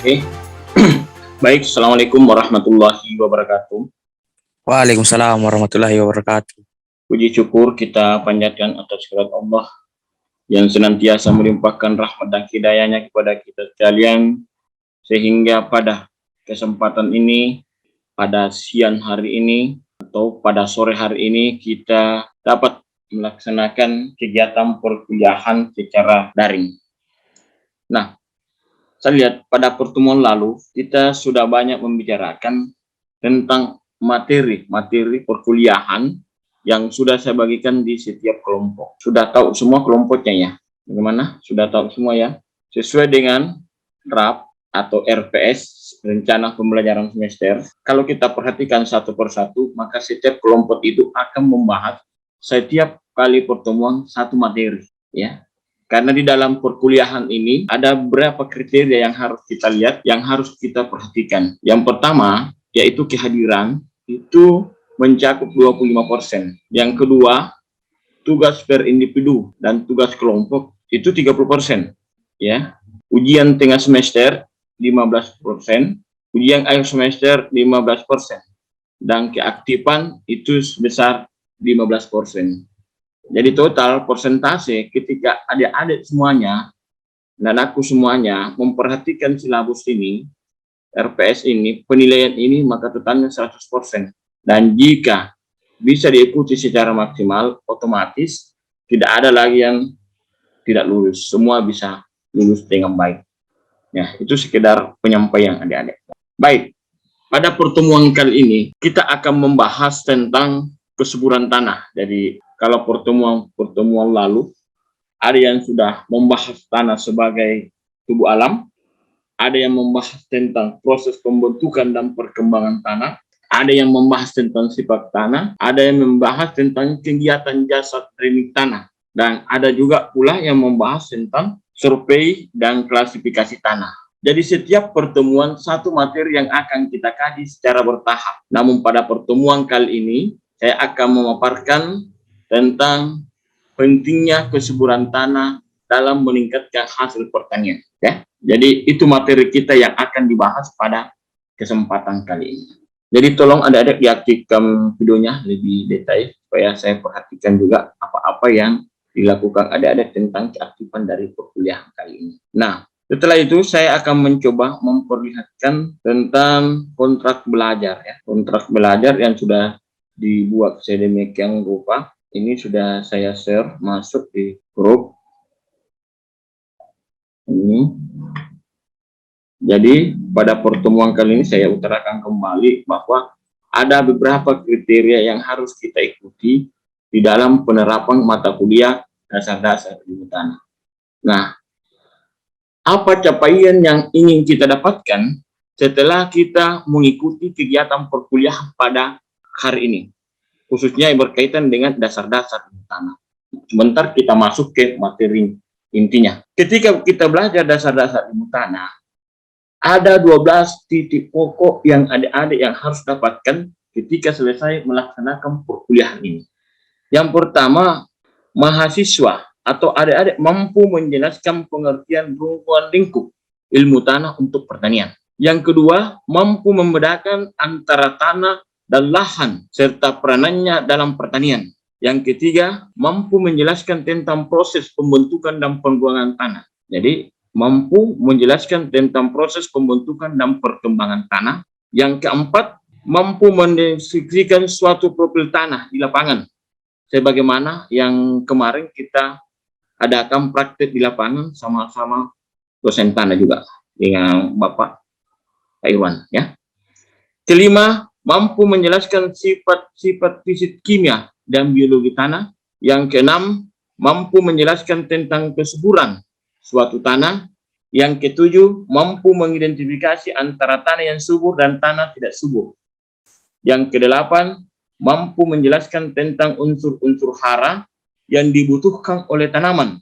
Oke, baik. Assalamualaikum warahmatullahi wabarakatuh. Waalaikumsalam warahmatullahi wabarakatuh. Puji syukur kita panjatkan atas kehadirat Allah yang senantiasa melimpahkan rahmat dan hidayahnya kepada kita sekalian, sehingga pada kesempatan ini, pada siang hari ini, atau pada sore hari ini, kita dapat melaksanakan kegiatan perkuliahan secara daring. Nah, saya lihat pada pertemuan lalu, kita sudah banyak membicarakan tentang materi perkuliahan yang sudah saya bagikan di setiap kelompok. Sudah tahu semua kelompoknya ya? Bagaimana? Sudah tahu semua ya? Sesuai dengan RAP atau RPS, Rencana Pembelajaran Semester, kalau kita perhatikan satu persatu, maka setiap kelompok itu akan membahas setiap kali pertemuan satu materi, ya. Karena di dalam perkuliahan ini ada beberapa kriteria yang harus kita lihat, yang harus kita perhatikan. Yang pertama, yaitu kehadiran, itu mencakup 25%. Yang kedua, tugas per individu dan tugas kelompok itu 30%. Ya. Ujian tengah semester 15%, ujian akhir semester 15%. Dan keaktifan itu sebesar 15%. Jadi total persentase ketika adik-adik semuanya dan aku semuanya memperhatikan silabus ini, RPS ini, penilaian ini, maka totalnya 100%. Dan jika bisa diikuti secara maksimal, otomatis tidak ada lagi yang tidak lulus. Semua bisa lulus dengan baik. Ya, itu sekedar penyampaian adik-adik. Baik, pada pertemuan kali ini kita akan membahas tentang kesuburan tanah. Jadi kalau pertemuan lalu ada yang sudah membahas tanah sebagai tubuh alam, ada yang membahas tentang proses pembentukan dan perkembangan tanah, ada yang membahas tentang sifat tanah, ada yang membahas tentang kegiatan jasa training tanah, dan ada juga pula yang membahas tentang survei dan klasifikasi tanah. Jadi setiap pertemuan satu materi yang akan kita kaji secara bertahap. Namun pada pertemuan kali ini saya akan memaparkan tentang pentingnya kesuburan tanah dalam meningkatkan hasil pertanian. Ya, jadi itu materi kita yang akan dibahas pada kesempatan kali ini. Jadi tolong adik-adik diaktifkan videonya lebih detail supaya saya perhatikan juga apa-apa yang dilakukan adik-adik tentang keaktifan dari perkuliahan kali ini. Nah, setelah itu saya akan mencoba memperlihatkan tentang kontrak belajar ya. Kontrak belajar yang sudah dibuat sedemikian rupa. Ini sudah saya share masuk di grup ini. Jadi pada pertemuan kali ini saya utarakan kembali bahwa ada beberapa kriteria yang harus kita ikuti di dalam penerapan mata kuliah dasar-dasar ilmu tanah. Nah, apa capaian yang ingin kita dapatkan setelah kita mengikuti kegiatan perkuliahan pada hari ini, khususnya yang berkaitan dengan dasar-dasar ilmu tanah. Sebentar kita masuk ke materi intinya. Ketika kita belajar dasar-dasar ilmu tanah, ada 12 titik pokok yang adik-adik yang harus dapatkan ketika selesai melaksanakan perkuliahan ini. Yang pertama, mahasiswa atau adik-adik mampu menjelaskan pengertian ruang lingkup ilmu tanah untuk pertanian. Yang kedua, mampu membedakan antara tanah dan lahan serta peranannya dalam pertanian. Yang ketiga, mampu menjelaskan tentang proses pembentukan dan pembuangan tanah. Jadi, mampu menjelaskan tentang proses pembentukan dan perkembangan tanah. Yang keempat, mampu mendeskripsikan suatu profil tanah di lapangan. Sebagaimana yang kemarin kita adakan praktik di lapangan sama-sama dosen tanah juga dengan Bapak Pak Irwan ya. Kelima, mampu menjelaskan sifat-sifat fisik kimia dan biologi tanah. Yang keenam, mampu menjelaskan tentang kesuburan suatu tanah. Yang ketujuh, mampu mengidentifikasi antara tanah yang subur dan tanah tidak subur. Yang kedelapan, mampu menjelaskan tentang unsur-unsur hara yang dibutuhkan oleh tanaman.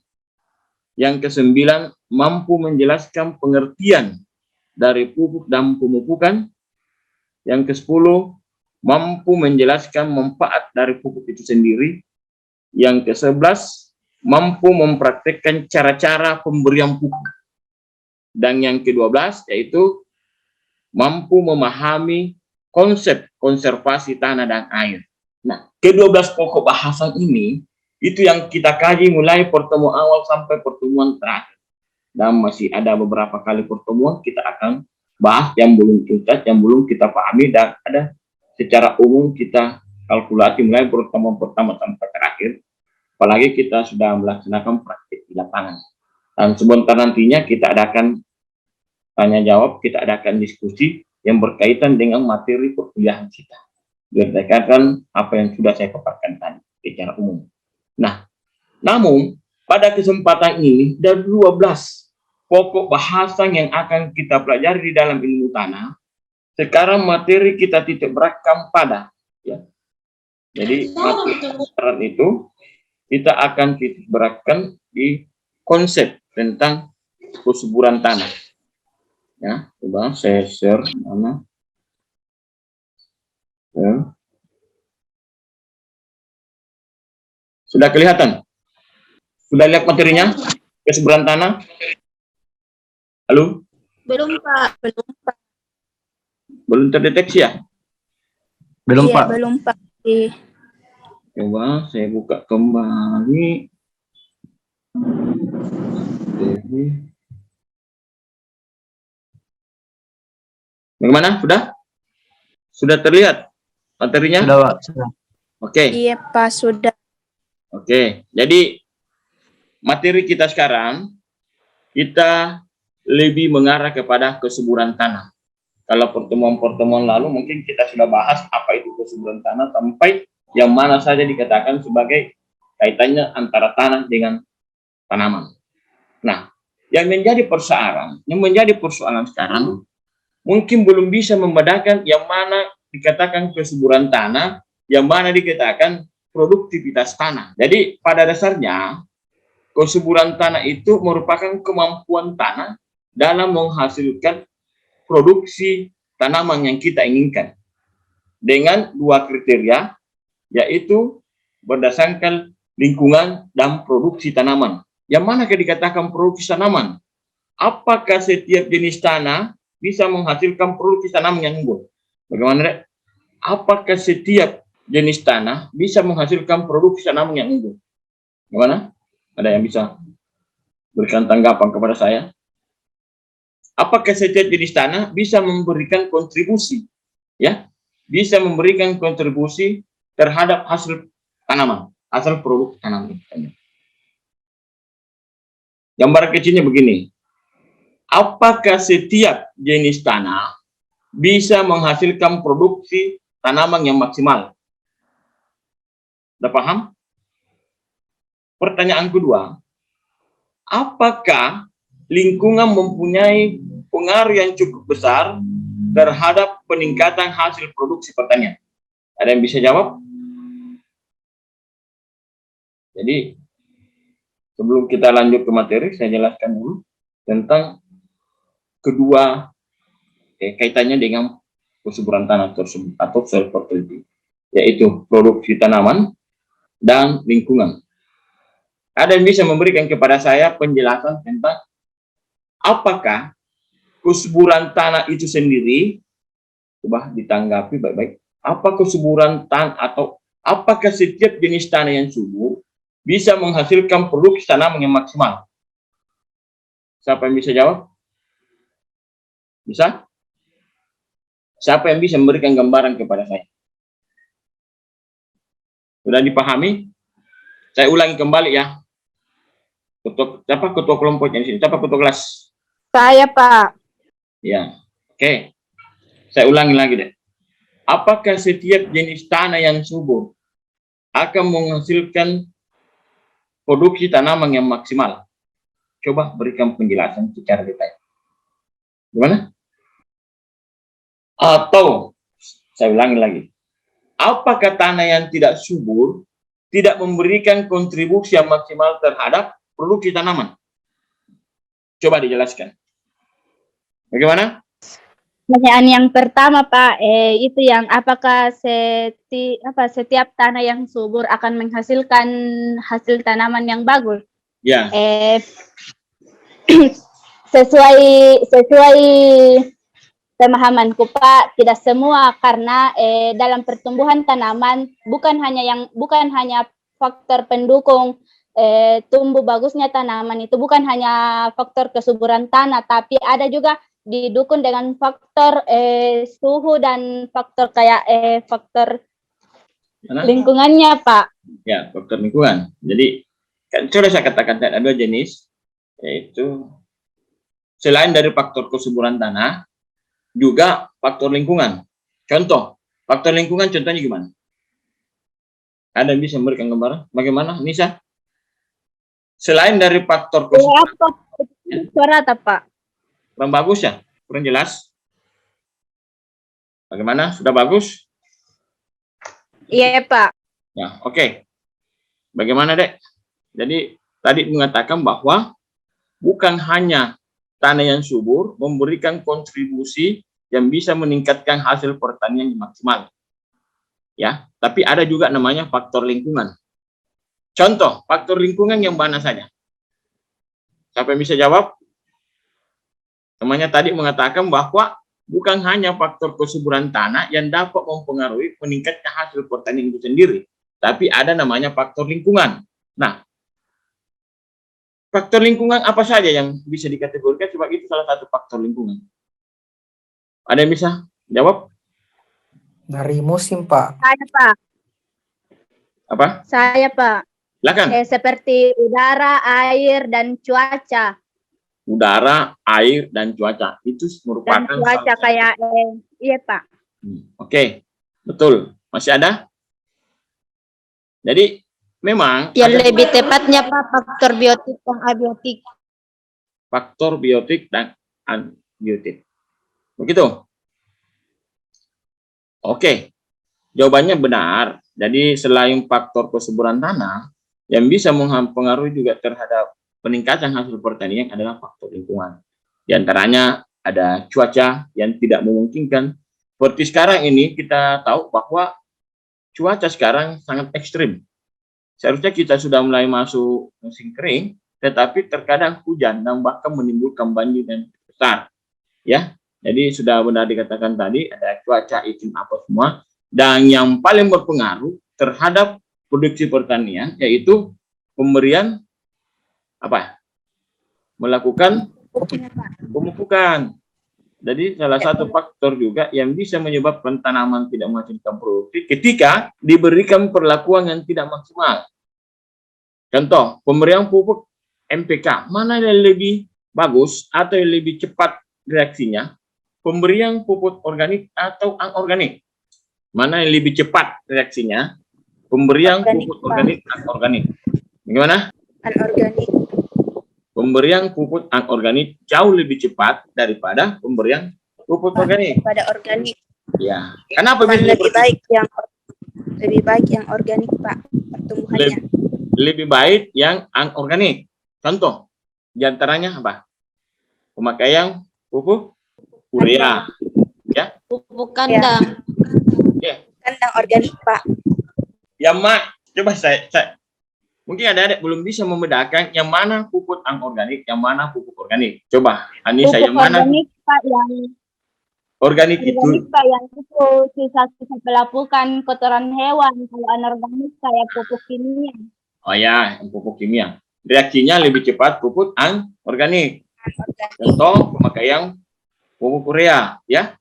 Yang kesembilan, mampu menjelaskan pengertian dari pupuk dan pemupukan. Yang kesepuluh, mampu menjelaskan manfaat dari pupuk itu sendiri. Yang kesebelas, mampu mempraktekkan cara-cara pemberian pupuk. Dan yang ke-12 yaitu mampu memahami konsep konservasi tanah dan air. Nah, ke-12 pokok bahasan ini itu yang kita kaji mulai pertemuan awal sampai pertemuan terakhir. Dan masih ada beberapa kali pertemuan kita akan bahas yang belum tuntas, yang belum kita pahami, dan ada secara umum kita kalkulasi mulai pertemuan pertama sampai terakhir. Apalagi kita sudah melaksanakan praktik di lapangan. Dan sebentar nantinya kita adakan tanya jawab, kita adakan diskusi yang berkaitan dengan materi perkuliahan kita. Berdasarkan apa yang sudah saya paparkan tadi secara umum. Nah, namun pada kesempatan ini ada 12 pokok bahasan yang akan kita pelajari di dalam ilmu tanah. Sekarang materi kita titik beratkan pada, ya. Jadi materi itu kita akan titik beratkan di konsep tentang kesuburan tanah. Ya, coba saya share mana. Ya. Sudah kelihatan? Sudah lihat materinya? Kesuburan tanah? Halo? Belum, Pak. Belum, Pak. Belum terdeteksi ya? Belum, Iya, Pak. belum, Pak. Coba saya buka kembali. Bagaimana? Sudah? Sudah terlihat materinya? Sudah, Pak. Sudah. Oke. Iya, Pak, sudah. Oke. Jadi materi kita sekarang kita lebih mengarah kepada kesuburan tanah. Kalau pertemuan-pertemuan lalu mungkin kita sudah bahas apa itu kesuburan tanah sampai yang mana saja dikatakan sebagai kaitannya antara tanah dengan tanaman. Nah, yang menjadi persoalan sekarang mungkin belum bisa membedakan yang mana dikatakan kesuburan tanah, yang mana dikatakan produktivitas tanah. Jadi pada dasarnya kesuburan tanah itu merupakan kemampuan tanah dalam menghasilkan produksi tanaman yang kita inginkan dengan dua kriteria, yaitu berdasarkan lingkungan dan produksi tanaman. Yang mana dikatakan produksi tanaman? Apakah setiap jenis tanah bisa menghasilkan produksi tanaman yang unggul? Bagaimana, Dek? Apakah setiap jenis tanah bisa menghasilkan produksi tanaman yang unggul? Bagaimana? Ada yang bisa berikan tanggapan kepada saya? Apakah setiap jenis tanah bisa memberikan kontribusi, ya, bisa memberikan kontribusi terhadap hasil tanaman, hasil produk tanaman? Gambar kecilnya begini. Apakah setiap jenis tanah bisa menghasilkan produksi tanaman yang maksimal? Sudah paham? Pertanyaan kedua, apakah lingkungan mempunyai pengaruh yang cukup besar terhadap peningkatan hasil produksi pertanian? Ada yang bisa jawab? Jadi, sebelum kita lanjut ke materi, saya jelaskan dulu tentang kedua kaitannya dengan kesuburan tanah tersebut atau soil fertility, yaitu produksi tanaman dan lingkungan. Ada yang bisa memberikan kepada saya penjelasan tentang apakah kesuburan tanah itu sendiri, coba ditanggapi baik-baik, apa kesuburan tanah atau apakah setiap jenis tanah yang subur bisa menghasilkan produksi tanaman yang maksimal? Siapa yang bisa jawab? Bisa? Siapa yang bisa memberikan gambaran kepada saya? Sudah dipahami? Saya ulangi kembali ya. Siapa ketua kelompoknya di sini? Siapa ketua kelas? Saya, Pak. Ya, oke. Saya ulangi lagi deh. Apakah setiap jenis tanah yang subur akan menghasilkan produksi tanaman yang maksimal? Coba berikan penjelasan secara detail. Gimana? Atau, saya ulangi lagi. Apakah tanah yang tidak subur tidak memberikan kontribusi yang maksimal terhadap produksi tanaman? Coba dijelaskan. Bagaimana? Pertanyaan yang pertama, Pak, itu yang apakah setiap tanah yang subur akan menghasilkan hasil tanaman yang bagus? Ya. sesuai sesuai pemahamanku Pak, tidak semua karena dalam pertumbuhan tanaman bukan hanya faktor pendukung tumbuh bagusnya tanaman itu bukan hanya faktor kesuburan tanah, tapi ada juga didukung dengan faktor suhu dan faktor kayak faktor Mana? lingkungannya Pak. Ya, faktor lingkungan. Jadi kan sudah saya katakan tadi ada dua jenis, yaitu selain dari faktor kesuburan tanah, juga faktor lingkungan. Contoh, faktor lingkungan contohnya gimana? Ada yang bisa memberikan gambaran? Bagaimana, Nisa? Selain dari faktor kesuburan, Apa suara Pak? kurang bagus ya? Kurang jelas? Bagaimana? Sudah bagus? Iya Pak. Ya, oke. Bagaimana, Dek? Jadi, tadi mengatakan bahwa bukan hanya tanah yang subur memberikan kontribusi yang bisa meningkatkan hasil pertanian yang maksimal. Ya, tapi ada juga namanya faktor lingkungan. Contoh, faktor lingkungan yang mana saja? Siapa yang bisa jawab? Temannya tadi mengatakan bahwa bukan hanya faktor kesuburan tanah yang dapat mempengaruhi meningkatnya hasil pertanian itu sendiri, tapi ada namanya faktor lingkungan. Nah, faktor lingkungan apa saja yang bisa dikategorikan sebagai itu salah satu faktor lingkungan? Ada yang bisa jawab? Dari musim, Pak. Saya Pak. Apa? Saya Pak. Silakan. Seperti udara, air, dan cuaca. Udara, air, dan cuaca itu merupakan Dan cuaca kayak iya Pak. Oke, betul. Masih ada? Jadi memang Yang lebih tepatnya Pak faktor biotik dan abiotik. faktor biotik dan abiotik. Begitu? Oke. Jawabannya benar. Jadi selain faktor kesuburan tanah yang bisa mempengaruhi juga terhadap peningkatan hasil pertanian adalah faktor lingkungan. Di antaranya ada cuaca yang tidak memungkinkan. Seperti sekarang ini kita tahu bahwa cuaca sekarang sangat ekstrim. Seharusnya kita sudah mulai masuk musim kering, tetapi terkadang hujan dan bahkan menimbulkan banjir yang besar. Ya, jadi sudah benar dikatakan tadi ada cuaca, iklim apa semua. Dan yang paling berpengaruh terhadap produksi pertanian yaitu pemberian apa? Melakukan pemupukan. Jadi salah satu faktor juga yang bisa menyebabkan tanaman tidak menghasilkan produksi ketika diberikan perlakuan yang tidak maksimal. Contoh, pemberian pupuk NPK, mana yang lebih bagus atau yang lebih cepat reaksinya? Pemberian pupuk organik atau anorganik? Mana yang lebih cepat reaksinya? Pemberian pupuk organik atau anorganik? Bagaimana? Anorganik. Pemberian pupuk anorganik jauh lebih cepat daripada pemberian pupuk organik. Pada organik. Ya. Kenapa bisa Lebih seperti baik yang organik Pak pertumbuhannya. lebih baik yang anorganik? Contoh, diantaranya apa? Pemakaian pupuk urea. Ya. Pupuk kandang. Ya. Kandang organik Pak. Ya, Mak. Coba saya mungkin ada adik belum bisa membedakan yang mana pupuk anorganik, yang mana pupuk organik. Coba, Anissa, yang mana organik Pak yang organik itu? organik Pak yang itu sisa-sisa pelapukan kotoran hewan. Kalau anorganik kayak pupuk kimia. Oh ya, yang pupuk kimia. Reaksinya lebih cepat pupuk anorganik. Contoh pemakaian pupuk urea, ya,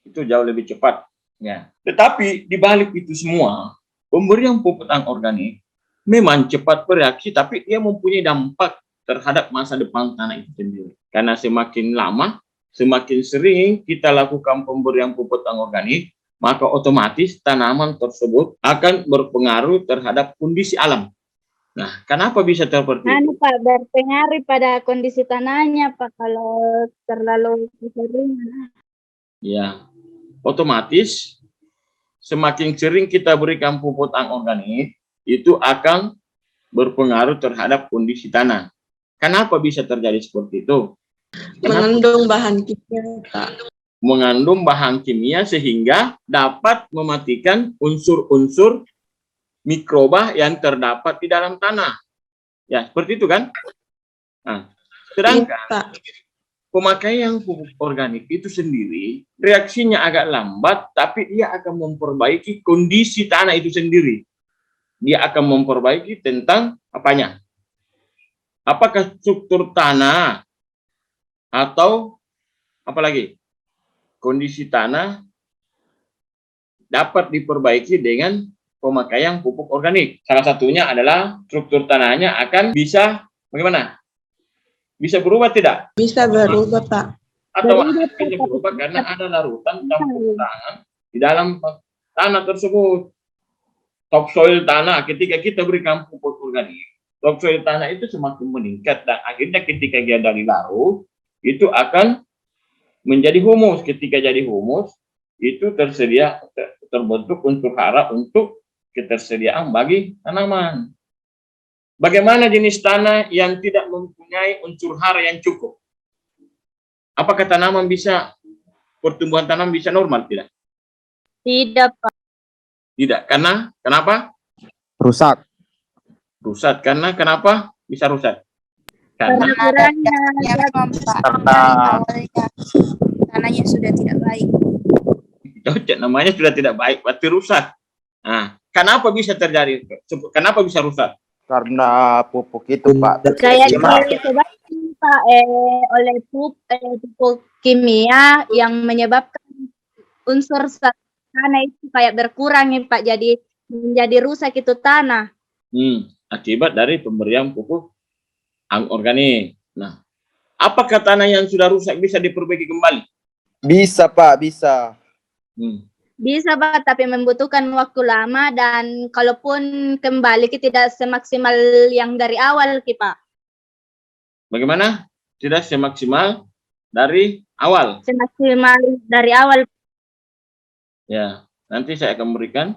itu jauh lebih cepat. Ya. Tetapi di balik itu semua, pemberian pupuk anorganik memang cepat bereaksi, tapi dia mempunyai dampak terhadap masa depan tanah itu sendiri. Karena semakin lama, semakin sering kita lakukan pemberian pupuk anorganik, maka otomatis tanaman tersebut akan berpengaruh terhadap kondisi alam. Nah, kenapa bisa seperti itu? Pak berpengaruh pada kondisi tanahnya Pak kalau terlalu sering. Ya, otomatis semakin sering kita berikan pupuk anorganik, itu akan berpengaruh terhadap kondisi tanah. Kenapa bisa terjadi seperti itu? Mengandung bahan kimia, Pak. Mengandung bahan kimia sehingga dapat mematikan unsur-unsur mikroba yang terdapat di dalam tanah. Ya, seperti itu kan? Nah, sedangkan Pak. pemakaian pupuk organik itu sendiri reaksinya agak lambat, tapi dia akan memperbaiki kondisi tanah itu sendiri. Dia akan memperbaiki tentang apanya? Apakah struktur tanah atau apalagi kondisi tanah dapat diperbaiki dengan pemakaian pupuk organik. Salah satunya adalah struktur tanahnya akan bisa bagaimana? Bisa berubah tidak? Bisa berubah, Pak. Atau bisa berubah karena ada larutan campur tangan di dalam tanah tersebut. Topsoil tanah ketika kita berikan pupuk organik, topsoil tanah itu semakin meningkat dan akhirnya ketika dia dari larut itu akan menjadi humus. Ketika jadi humus itu terbentuk unsur hara untuk ketersediaan bagi tanaman. Bagaimana jenis tanah yang tidak mempunyai unsur hara yang cukup? Apakah tanaman bisa, pertumbuhan tanaman bisa normal? Tidak. Tidak, Pak. Tidak. Karena kenapa? Rusak. Rusak. Karena kenapa bisa rusak? Karena Kurangnya tanahnya sudah tidak baik. cocok, namanya sudah tidak baik, berarti rusak. Nah, kenapa bisa terjadi? Kenapa bisa rusak? Karena pupuk itu, Pak. kayak disebabkan, Pak, oleh pupuk kimia yang menyebabkan unsur tanah itu kayak berkurang ya, Pak, jadi menjadi rusak itu tanah. Akibat dari pemberian pupuk organik. Nah, apakah tanah yang sudah rusak bisa diperbaiki kembali? Bisa, Pak, bisa. Bisa, Pak, tapi membutuhkan waktu lama dan kalaupun kembali tidak semaksimal yang dari awal, Pak. Bagaimana? Tidak semaksimal dari awal. Semaksimal dari awal. Ya, nanti saya akan berikan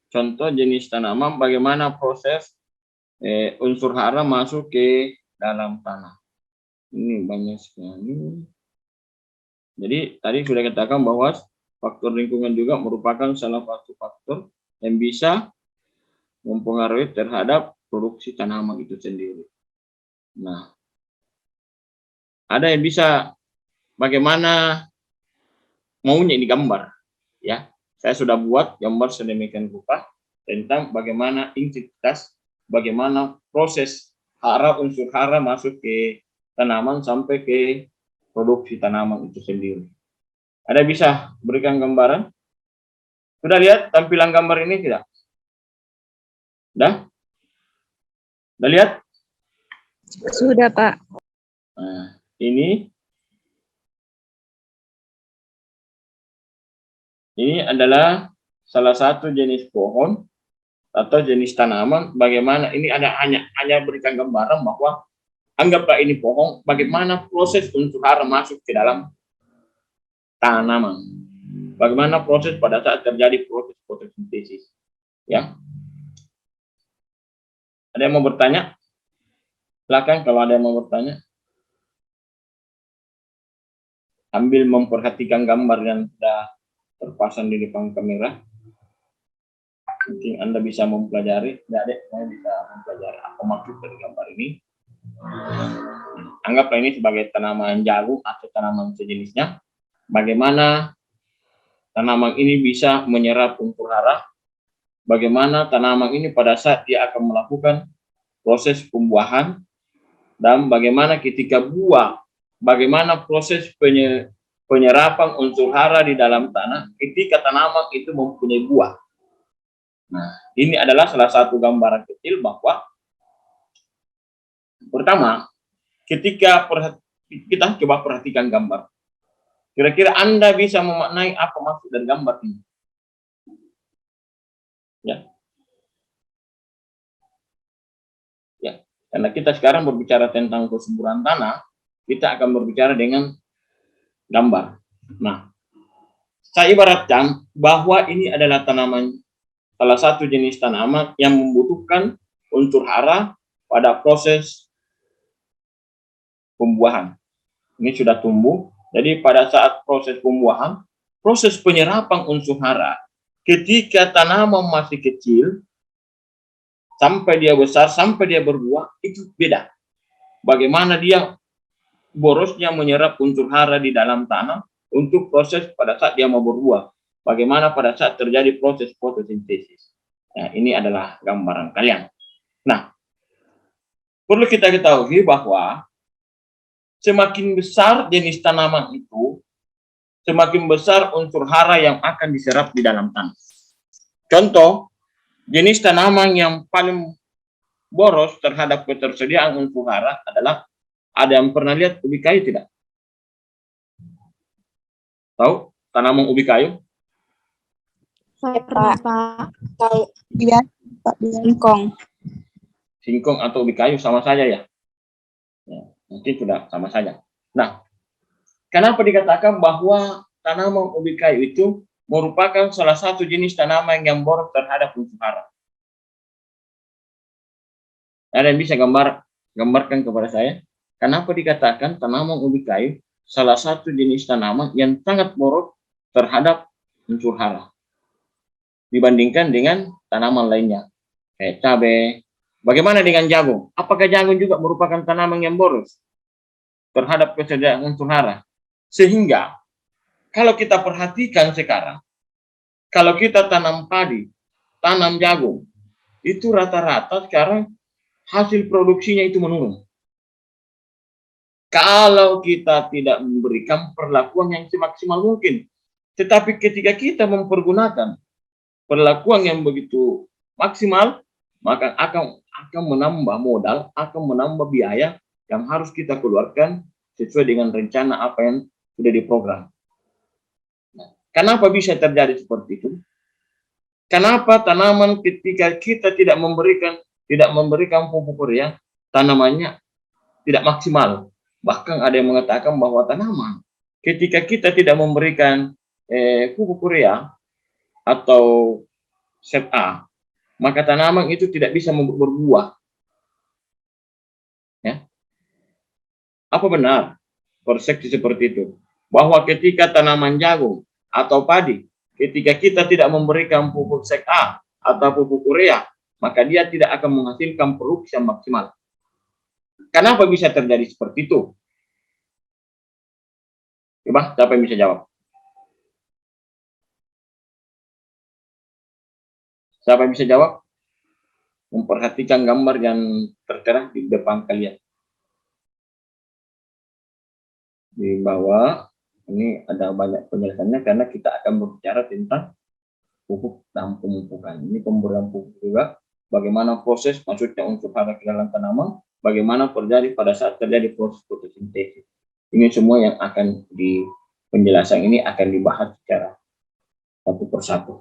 contoh jenis tanaman bagaimana proses unsur hara masuk ke dalam tanah. Ini banyak sekali. Jadi tadi sudah katakan bahwa faktor lingkungan juga merupakan salah satu faktor yang bisa mempengaruhi terhadap produksi tanaman itu sendiri. Nah, ada yang bisa bagaimana maunya ini gambar, ya. Saya sudah buat gambar sedemikian rupa tentang bagaimana intensitas, bagaimana proses unsur hara masuk ke tanaman sampai ke produksi tanaman itu sendiri. Ada bisa berikan gambaran? Sudah lihat tampilan gambar ini tidak? Sudah? Sudah lihat? Sudah, Pak. Nah, ini adalah salah satu jenis pohon atau jenis tanaman. Bagaimana ini ada hanya berikan gambaran bahwa anggaplah ini pohon, bagaimana proses unsur hara masuk ke dalam tanaman. Bagaimana proses pada saat terjadi proses fotosintesis. Ya. Ada yang mau bertanya? Silakan kalau ada yang mau bertanya. Sambil memperhatikan gambar yang sudah terpasang di depan kamera. Mungkin Anda bisa mempelajari, adik saya bisa mempelajari apa maksud dari gambar ini. Anggaplah ini sebagai tanaman jagung atau tanaman sejenisnya. Bagaimana tanaman ini bisa menyerap unsur hara, bagaimana tanaman ini pada saat dia akan melakukan proses pembuahan, dan bagaimana ketika buah, bagaimana proses penyerapan unsur hara di dalam tanah ketika tanaman itu mempunyai buah. Nah, ini adalah salah satu gambaran kecil bahwa pertama, ketika kita coba perhatikan gambar, kira-kira Anda bisa memaknai apa maksud dari gambar ini? Ya, karena kita sekarang berbicara tentang kesuburan tanah, kita akan berbicara dengan gambar. Nah, saya ibaratkan bahwa ini adalah tanaman, salah satu jenis tanaman yang membutuhkan unsur hara pada proses pembuahan. Ini sudah tumbuh. Jadi pada saat proses pembuahan, proses penyerapan unsur hara ketika tanaman masih kecil sampai dia besar, sampai dia berbuah, itu beda. Bagaimana dia borosnya menyerap unsur hara di dalam tanah untuk proses pada saat dia mau berbuah. Bagaimana pada saat terjadi proses fotosintesis. Nah, ini adalah gambaran kalian. Nah, perlu kita ketahui bahwa semakin besar jenis tanaman itu, semakin besar unsur hara yang akan diserap di dalam tanah. Contoh, jenis tanaman yang paling boros terhadap ketersediaan unsur hara adalah, ada yang pernah lihat ubi kayu tidak? Tahu tanaman ubi kayu? Saya pernah, Pak. Tahu. Iya, Pak. Singkong. Singkong atau ubi kayu sama saja ya? Ya, mungkin sudah sama saja. Nah, kenapa dikatakan bahwa tanaman ubi kayu itu merupakan salah satu jenis tanaman yang boros terhadap unsur hara? Ada yang bisa gambarkan kepada saya? Kenapa dikatakan tanaman ubi kayu salah satu jenis tanaman yang sangat boros terhadap unsur hara dibandingkan dengan tanaman lainnya, kayak cabai? Bagaimana dengan jagung? Apakah jagung juga merupakan tanaman yang boros terhadap ketersediaan unsur hara? Sehingga kalau kita perhatikan sekarang, kalau kita tanam padi, tanam jagung, itu rata-rata sekarang hasil produksinya itu menurun. Kalau kita tidak memberikan perlakuan yang semaksimal mungkin. Tetapi ketika kita mempergunakan perlakuan yang begitu maksimal, maka akan menambah modal, akan menambah biaya yang harus kita keluarkan sesuai dengan rencana apa yang sudah diprogram. Nah, kenapa bisa terjadi seperti itu? Kenapa tanaman ketika kita tidak memberikan pupuk urea, tanamannya tidak maksimal? Bahkan ada yang mengatakan bahwa tanaman ketika kita tidak memberikan pupuk urea atau ZA, maka tanaman itu tidak bisa berbuah. Ya. Apa benar persepsi seperti itu? Bahwa ketika tanaman jagung atau padi, ketika kita tidak memberikan pupuk ZA atau pupuk urea, maka dia tidak akan menghasilkan produksi yang maksimal. Kenapa bisa terjadi seperti itu? Coba, siapa yang bisa jawab? Siapa yang bisa jawab? Memperhatikan gambar yang tertera di depan kalian. Di bawah ini ada banyak penjelasannya karena kita akan berbicara tentang pupuk dan pemupukan. Ini pemberian pupuk juga, bagaimana proses masuknya unsur hara ke dalam tanaman, bagaimana terjadi pada saat terjadi proses fotosintesis. Ini semua yang akan di penjelasan ini akan dibahas secara satu persatu.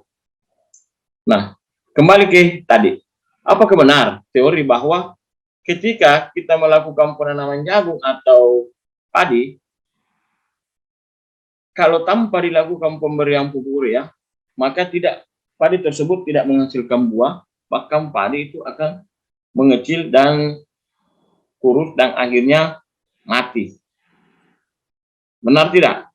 Nah, kembali ke tadi, apakah benar teori bahwa ketika kita melakukan penanaman jagung atau padi, kalau tanpa dilakukan pemberian pupuk urea, maka padi tersebut tidak menghasilkan buah, bahkan padi itu akan mengecil dan kurus dan akhirnya mati. Benar tidak?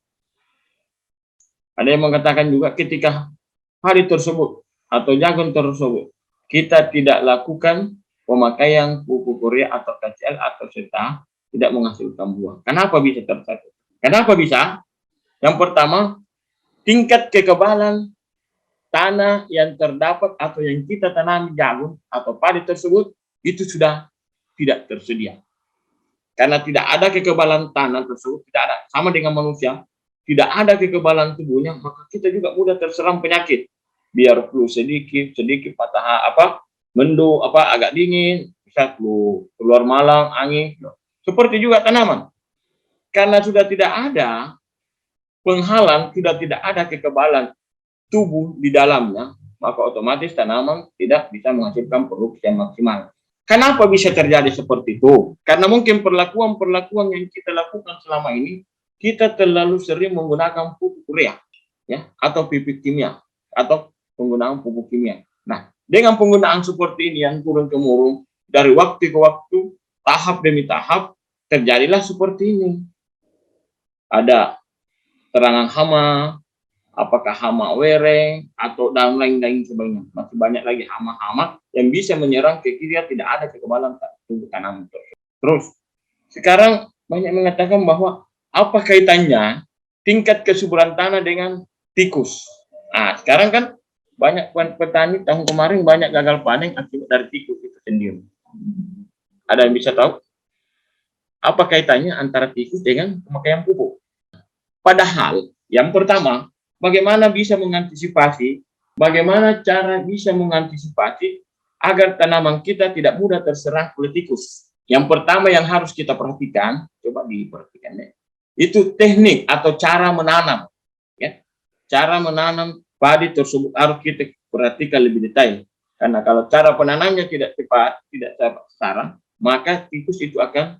Ada yang mengatakan juga ketika padi tersebut atau jagung tersebut kita tidak lakukan pemakaian pupuk urea atau KCL atau ZA, tidak menghasilkan buah. Kenapa bisa terjadi? Kenapa bisa? Yang pertama, tingkat kekebalan tanah yang terdapat atau yang kita tanam jagung atau padi tersebut itu sudah tidak tersedia. Karena tidak ada kekebalan tanah tersebut, tidak ada, sama dengan manusia, tidak ada kekebalan tubuhnya, maka kita juga mudah terserang penyakit. Biar flu sedikit patah mendung agak dingin, bisa flu keluar malam, angin. Seperti juga tanaman. Karena sudah tidak ada penghalang, sudah tidak ada kekebalan tubuh di dalamnya, maka otomatis tanaman tidak bisa menghasilkan produksi yang maksimal. Kenapa bisa terjadi seperti itu? Karena mungkin perlakuan yang kita lakukan selama ini, kita terlalu sering menggunakan pupuk urea, ya, atau pupuk kimia, atau penggunaan pupuk kimia. Nah, dengan penggunaan seperti ini yang turun-temurun dari waktu ke waktu, tahap demi tahap, terjadilah seperti ini. Ada serangan hama, apakah hama wereng atau dan lain-lain sebagainya. Masih banyak lagi hama-hama yang bisa menyerang ketika tidak ada kekebalan tubuh tanaman tersebut. Terus sekarang banyak mengatakan bahwa apa kaitannya tingkat kesuburan tanah dengan tikus. Nah, sekarang kan banyak petani tahun kemarin banyak gagal panen akibat dari tikus itu sendiri. Ada yang bisa tahu apa kaitannya antara tikus dengan pemakaian pupuk? Padahal yang pertama, bagaimana bisa mengantisipasi, bagaimana cara bisa mengantisipasi agar tanaman kita tidak mudah terserang oleh tikus. Yang pertama yang harus kita perhatikan, coba diperhatikan deh, itu teknik atau cara menanam. Ya, cara menanam padi tersebut harus kita perhatikan lebih detail. Karena kalau cara penanamnya tidak tepat, tidak tepat sasaran, maka tikus itu akan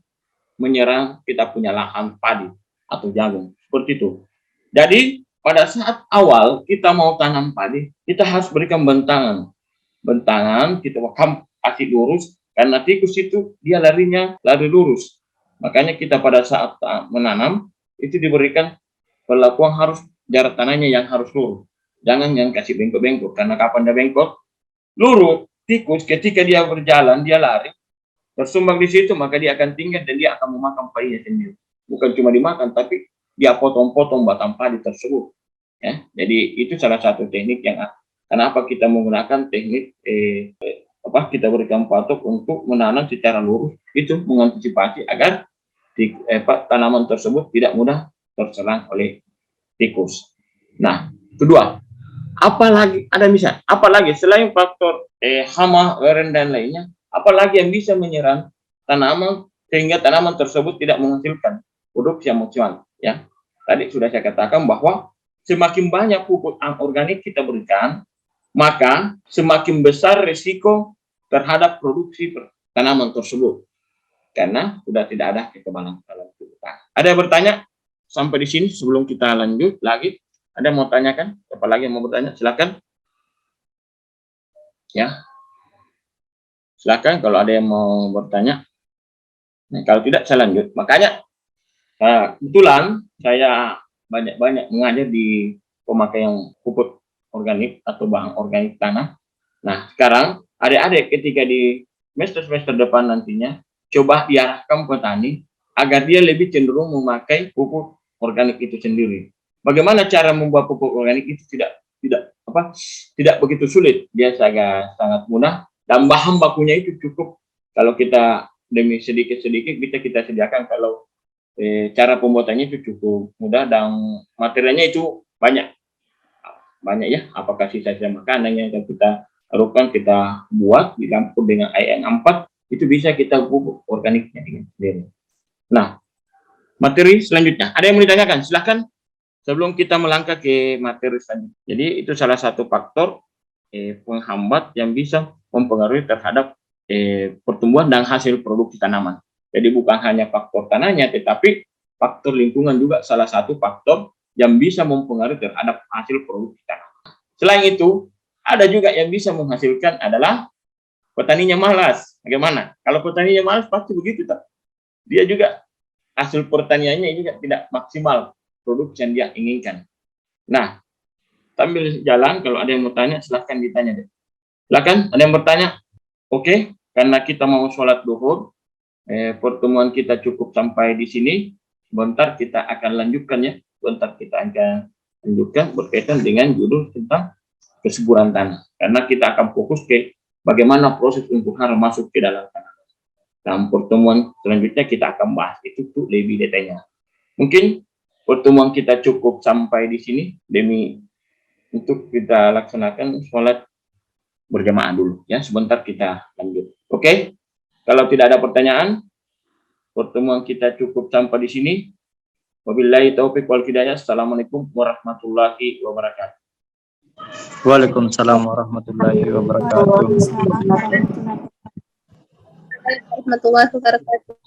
menyerang kita punya lahan padi atau jagung. Seperti itu. Jadi pada saat awal kita mau tanam padi, kita harus berikan bentangan. Bentangan kita kasih lurus, karena tikus itu dia larinya lari lurus. Makanya kita pada saat menanam itu diberikan perlakuan harus jarak tanahnya yang harus lurus. Jangan yang kasih bengkok-bengkok, karena kapan dia bengkok, lurus, tikus ketika dia berjalan, dia lari, tersumbang di situ, maka dia akan tinggal dan dia akan memakan padinya sendiri. Bukan cuma dimakan, tapi dia potong-potong batang padi tersebut. Ya, jadi itu salah satu teknik yang kenapa kita menggunakan teknik kita berikan patok untuk menanam secara lurus, itu mengantisipasi agar tanaman tersebut tidak mudah terserang oleh tikus. Nah, kedua, apalagi selain faktor hama, weren dan lainnya, apalagi yang bisa menyerang tanaman sehingga tanaman tersebut tidak menghasilkan produksi yang maksimal. Ya, tadi sudah saya katakan bahwa semakin banyak pupuk anorganik kita berikan, maka semakin besar risiko terhadap produksi tanaman tersebut, karena sudah tidak ada kekebalan dalam tubuh tanah. Ada yang bertanya sampai di sini sebelum kita lanjut lagi? Ada yang mau tanyakan? Siapa lagi yang mau bertanya? Silakan. Ya, silakan kalau ada yang mau bertanya. Nah, kalau tidak saya lanjut. Makanya kebetulan saya banyak mengajar di pemakaian pupuk organik atau bahan organik tanah. Nah, sekarang adik-adik ketika di semester depan nantinya coba diarahkan petani agar dia lebih cenderung memakai pupuk organik itu sendiri. Bagaimana cara membuat pupuk organik itu tidak begitu sulit, dia sangat mudah, dan bahan bakunya itu cukup. Kalau kita demi sedikit-sedikit kita sediakan, kalau cara pembuatannya itu cukup mudah dan materialnya itu banyak ya. Apakah sisa-sisa makanan yang kita lakukan, kita buat dicampur dengan air yang 4, itu bisa kita pupuk organiknya dengan sendiri. Nah, materi selanjutnya ada yang mau ditanyakan? Silahkan sebelum kita melangkah ke materi selanjutnya. Jadi itu salah satu faktor penghambat yang bisa mempengaruhi terhadap pertumbuhan dan hasil produksi tanaman. Jadi bukan hanya faktor tanahnya, tetapi faktor lingkungan juga salah satu faktor yang bisa mempengaruhi terhadap hasil produksi tanaman. Selain itu, ada juga yang bisa menghasilkan adalah petaninya malas. Bagaimana? Kalau petaninya malas pasti begitu, tak? Dia juga hasil pertaniannya juga tidak maksimal produksi yang dia inginkan. Nah, sambil jalan kalau ada yang mau tanya silahkan ditanya deh. Silahkan, ada yang bertanya? Oke, karena kita mau sholat duhur, pertemuan kita cukup sampai di sini. Sebentar kita akan lanjutkan ya. Sebentar kita akan lanjutkan berkaitan dengan judul tentang kesuburan tanah. Karena kita akan fokus ke bagaimana proses untuk harus masuk ke dalam tanah. Dalam pertemuan selanjutnya kita akan bahas itu tuh lebih detailnya. Mungkin pertemuan kita cukup sampai di sini demi untuk kita laksanakan sholat berjamaah dulu ya. Sebentar kita lanjut. Oke? Kalau tidak ada pertanyaan, pertemuan kita cukup sampai di sini. Wabillahi taufiq wal hidayah. Assalamualaikum warahmatullahi wabarakatuh. Waalaikumsalam warahmatullahi wabarakatuh. Warahmatullahi wabarakatuh.